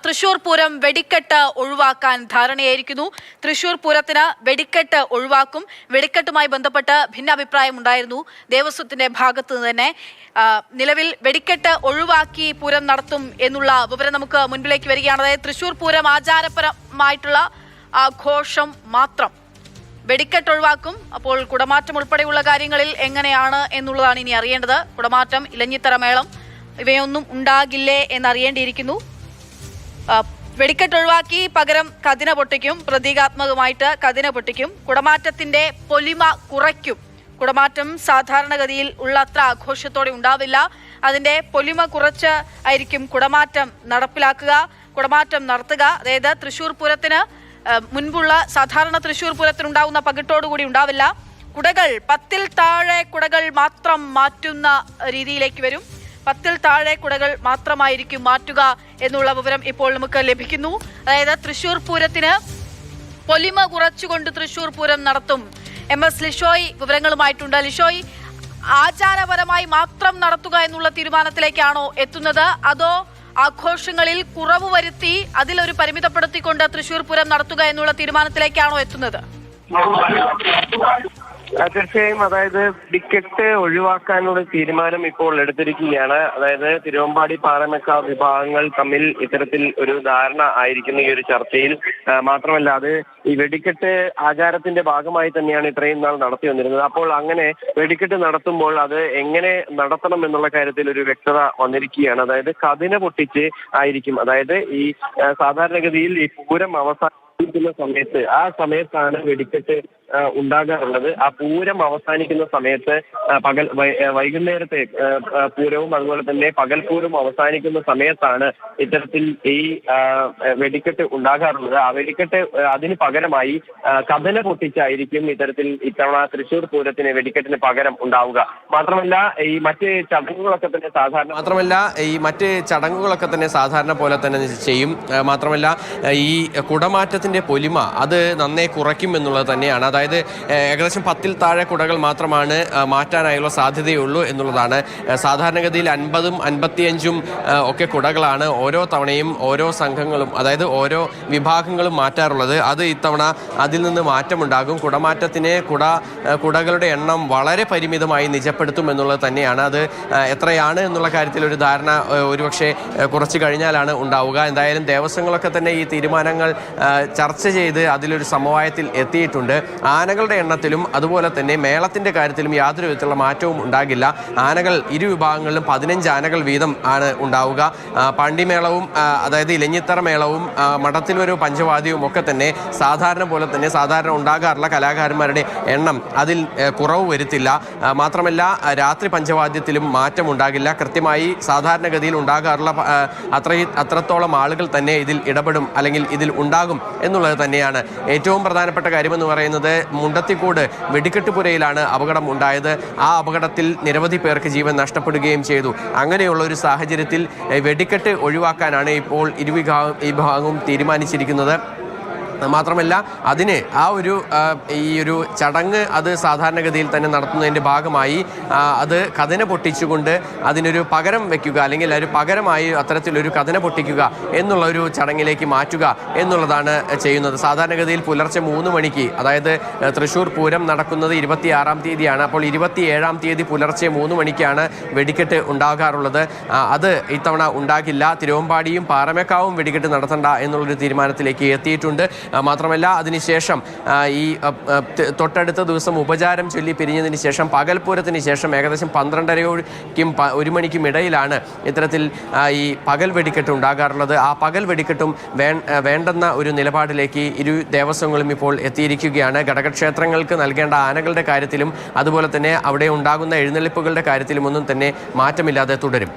തൃശൂർ പൂരം വെടിക്കെട്ട് ഒഴിവാക്കാൻ ധാരണയായിരിക്കുന്നു. തൃശൂർ പൂരത്തിന് വെടിക്കെട്ട് ഒഴിവാക്കും. വെടിക്കെട്ടുമായി ബന്ധപ്പെട്ട് ഭിന്നാഭിപ്രായം ഉണ്ടായിരുന്നു ദേവസ്വത്തിന്റെ ഭാഗത്ത് നിന്ന് തന്നെ. നിലവിൽ വെടിക്കെട്ട് ഒഴിവാക്കി പൂരം നടത്തും എന്നുള്ള വിവരം നമുക്ക് മുൻപിലേക്ക് വരികയാണ്. അതായത് തൃശൂർ പൂരം ആചാരപരമായിട്ടുള്ള ആഘോഷം മാത്രം. വെടിക്കെട്ട് ഒഴിവാക്കും. അപ്പോൾ കുടമാറ്റം ഉൾപ്പെടെയുള്ള കാര്യങ്ങളിൽ എങ്ങനെയാണ് എന്നുള്ളതാണ് ഇനി അറിയേണ്ടത്. കുടമാറ്റം, ഇലഞ്ഞിത്തറ മേളം ഇവയൊന്നും ഉണ്ടാകില്ലേ എന്നറിയേണ്ടിയിരിക്കുന്നു. വെടിക്കെട്ട് ഒഴിവാക്കി പകരം കതിന പൊട്ടിക്കും. പ്രതീകാത്മകമായിട്ട് കതിന പൊട്ടിക്കും. കുടമാറ്റത്തിന്റെ പൊലിമ കുറയ്ക്കും. കുടമാറ്റം സാധാരണഗതിയിൽ ഉള്ള അത്ര ആഘോഷത്തോടെ ഉണ്ടാവില്ല. അതിന്റെ പൊലിമ കുറച്ച് ആയിരിക്കും കുടമാറ്റം നടപ്പിലാക്കുക, കുടമാറ്റം നടത്തുക. അതായത് തൃശൂർ പൂരത്തിന് മുൻപുള്ള സാധാരണ തൃശൂർ പൂരത്തിനുണ്ടാവുന്ന പകിട്ടോടുകൂടി ഉണ്ടാവില്ല. കുടകൾ 10-ൽ താഴെ കുടകൾ മാത്രം മാറ്റുന്ന രീതിയിലേക്ക് വരും. 10-ൽ താഴെ കുടകൾ മാത്രമായിരിക്കും മാറ്റുക എന്നുള്ള വിവരം ഇപ്പോൾ നമുക്ക് ലഭിക്കുന്നു. അതായത് തൃശൂർ പൂരത്തിന് പൊലിമ കുറച്ചുകൊണ്ട് തൃശൂർ പൂരം നടത്തും. MS ലിഷോയ് വിവരങ്ങളുമായിട്ടുണ്ട്. ലിഷോയ്, ആചാരപരമായി മാത്രം നടത്തുക എന്നുള്ള തീരുമാനത്തിലേക്കാണോ എത്തുന്നത്, അതോ ആഘോഷങ്ങളിൽ കുറവ് വരുത്തി അതിലൊരു പരിമിതപ്പെടുത്തിക്കൊണ്ട് തൃശൂർ പൂരം നടത്തുക എന്നുള്ള തീരുമാനത്തിലേക്കാണോ എത്തുന്നത്? തീർച്ചയായും, അതായത് വെടിക്കെട്ട് ഒഴിവാക്കാനുള്ള തീരുമാനം ഇപ്പോൾ എടുത്തിരിക്കുകയാണ്. അതായത് തിരുവമ്പാടി, പാറമേക്കാവ് വിഭാഗങ്ങൾ തമ്മിൽ ഇത്തരത്തിൽ ഒരു ധാരണ ആയിരിക്കുന്ന ഈ ഒരു ചർച്ചയിൽ. മാത്രമല്ല, അത് ഈ വെടിക്കെട്ട് ആചാരത്തിന്റെ ഭാഗമായി തന്നെയാണ് ഇത്രയും നാൾ നടത്തി വന്നിരുന്നത്. അപ്പോൾ അങ്ങനെ വെടിക്കെട്ട് നടത്തുമ്പോൾ അത് എങ്ങനെ നടത്തണം എന്നുള്ള കാര്യത്തിൽ ഒരു വ്യക്തത വന്നിരിക്കുകയാണ്. അതായത് കതിന പൊട്ടിച്ച് ആയിരിക്കും. അതായത് ഈ സാധാരണഗതിയിൽ ഈ പൂരം അവസാനിക്കുന്ന സമയത്ത്, ആ സമയത്താണ് വെടിക്കെട്ട് ഉണ്ടാകാറുള്ളത്. ആ പൂരം അവസാനിക്കുന്ന സമയത്ത് വൈകുന്നേരത്തെ പൂരവും അതുപോലെ തന്നെ പകൽപൂരവും അവസാനിക്കുന്ന സമയത്താണ് ഇത്തരത്തിൽ ഈ വെടിക്കെട്ട് ഉണ്ടാകാറുള്ളത്. ആ വെടിക്കെട്ട് അതിന് പകരമായി കതിന പൊട്ടിച്ചായിരിക്കും ഇത്തവണ തൃശൂർ പൂരത്തിന് വെടിക്കെട്ടിന് പകരം ഉണ്ടാവുക. മാത്രമല്ല ഈ മറ്റ് ചടങ്ങുകളൊക്കെ തന്നെ സാധാരണ പോലെ തന്നെ ചെയ്യും. മാത്രമല്ല, ഈ കുടമാറ്റത്തിന്റെ പൊലിമ അത് നന്നേ കുറയ്ക്കും എന്നുള്ളത് തന്നെയാണ്. അതായത് ഏകദേശം 10-ൽ താഴെ കുടകൾ മാത്രമാണ് മാറ്റാനായുള്ള സാധ്യതയുള്ളൂ എന്നുള്ളതാണ്. സാധാരണഗതിയിൽ 50-ഉം 55-ഉം ഒക്കെ കുടകളാണ് ഓരോ തവണയും ഓരോ സംഘങ്ങളും, അതായത് ഓരോ വിഭാഗങ്ങളും മാറ്റാറുള്ളത്. അത് ഇത്തവണ അതിൽ നിന്ന് മാറ്റമുണ്ടാകും. കുടമാറ്റത്തിന് കുടകളുടെ എണ്ണം വളരെ പരിമിതമായി നിജപ്പെടുത്തും എന്നുള്ളത് തന്നെയാണ്. അത് എത്രയാണ് എന്നുള്ള കാര്യത്തിൽ ഒരു ധാരണ ഒരുപക്ഷെ കുറച്ച് കഴിഞ്ഞാലാണ് ഉണ്ടാവുക. എന്തായാലും ദേവസ്വങ്ങളൊക്കെ തന്നെ ഈ തീരുമാനങ്ങൾ ചർച്ച ചെയ്ത് അതിലൊരു സമവായത്തിൽ എത്തിയിട്ടുണ്ട്. ആനകളുടെ എണ്ണത്തിലും അതുപോലെ തന്നെ മേളത്തിന്റെ കാര്യത്തിലും യാതൊരു വിധത്തിലുള്ള മാറ്റവും ഉണ്ടാകില്ല. ആനകൾ ഇരു വിഭാഗങ്ങളിലും 15 ആനകൾ വീതം ആണ് ഉണ്ടാവുക. പാണ്ടിമേളവും അതായത് ഇലഞ്ഞിത്തറ മേളവും മഠത്തിലൊരു പഞ്ചവാദ്യവും ഒക്കെ തന്നെ സാധാരണ പോലെ തന്നെ സാധാരണ ഉണ്ടാകാറുള്ള കലാകാരന്മാരുടെ എണ്ണം അതിൽ കുറവ് വരുത്തില്ല. മാത്രമല്ല, രാത്രി പഞ്ചവാദ്യത്തിലും മാറ്റം ഉണ്ടാകില്ല. കൃത്യമായി സാധാരണഗതിയിൽ ഉണ്ടാകാറുള്ള അത്രത്തോളം ആളുകൾ തന്നെ ഇതിൽ ഇടപെടും, അല്ലെങ്കിൽ ഇതിൽ ഉണ്ടാകും എന്നുള്ളത് തന്നെയാണ്. ഏറ്റവും പ്രധാനപ്പെട്ട കാര്യമെന്ന് പറയുന്നത് മുണ്ടത്തിക്കോട് വെടിക്കെട്ടുപുരയിലാണ് അപകടം ഉണ്ടായത്. ആ അപകടത്തിൽ നിരവധി പേർക്ക് ജീവൻ നഷ്ടപ്പെടുകയും ചെയ്തു. അങ്ങനെയുള്ള ഒരു സാഹചര്യത്തിൽ വെടിക്കെട്ട് ഒഴിവാക്കാനാണ് ഇപ്പോൾ വിഭാഗവും തീരുമാനിച്ചിരിക്കുന്നത്. മാത്രമല്ല, അതിന് ഈ ഒരു ചടങ്ങ് അത് സാധാരണഗതിയിൽ തന്നെ നടത്തുന്നതിൻ്റെ ഭാഗമായി അത് കതിന പൊട്ടിച്ചുകൊണ്ട് അതിനൊരു പകരം വയ്ക്കുക, അല്ലെങ്കിൽ ഒരു പകരമായി അത്തരത്തിലൊരു കതിന പൊട്ടിക്കുക എന്നുള്ള ഒരു ചടങ്ങിലേക്ക് മാറ്റുക എന്നുള്ളതാണ് ചെയ്യുന്നത്. സാധാരണഗതിയിൽ പുലർച്ചെ 3 മണിക്ക്, അതായത് തൃശൂർ പൂരം നടക്കുന്നത് 26-ാം തീയതിയാണ്. അപ്പോൾ 27-ാം തീയതി പുലർച്ചെ 3 മണിക്കാണ് വെടിക്കെട്ട് ഉണ്ടാകാറുള്ളത്. അത് ഇത്തവണ ഉണ്ടാകില്ല. തിരുവമ്പാടിയും പാറമേക്കാവും വെടിക്കെട്ട് നടത്തണ്ട എന്നുള്ളൊരു തീരുമാനത്തിലേക്ക് എത്തിയിട്ടുണ്ട്. മാത്രമല്ല, അതിനുശേഷം ഈ തൊട്ടടുത്ത ദിവസം ഉപചാരം ചൊല്ലി പിരിഞ്ഞതിന് ശേഷം പകൽപൂരത്തിന് ശേഷം ഏകദേശം 12:30-ക്കും 1 മണിക്കും ഇടയിലാണ് ഇത്തരത്തിൽ ഈ പകൽ വെടിക്കെട്ട് ഉണ്ടാകാറുള്ളത്. ആ പകൽ വെടിക്കെട്ടും വേണ്ടെന്ന ഒരു നിലപാടിലേക്ക് ഇരു ദേവസ്വങ്ങളും ഇപ്പോൾ എത്തിയിരിക്കുകയാണ്. ഘടകക്ഷേത്രങ്ങൾക്ക് നൽകേണ്ട ആനകളുടെ കാര്യത്തിലും അതുപോലെ തന്നെ അവിടെ ഉണ്ടാകുന്ന എഴുന്നള്ളിപ്പുകളുടെ കാര്യത്തിലും ഒന്നും തന്നെ മാറ്റമില്ലാതെ തുടരും.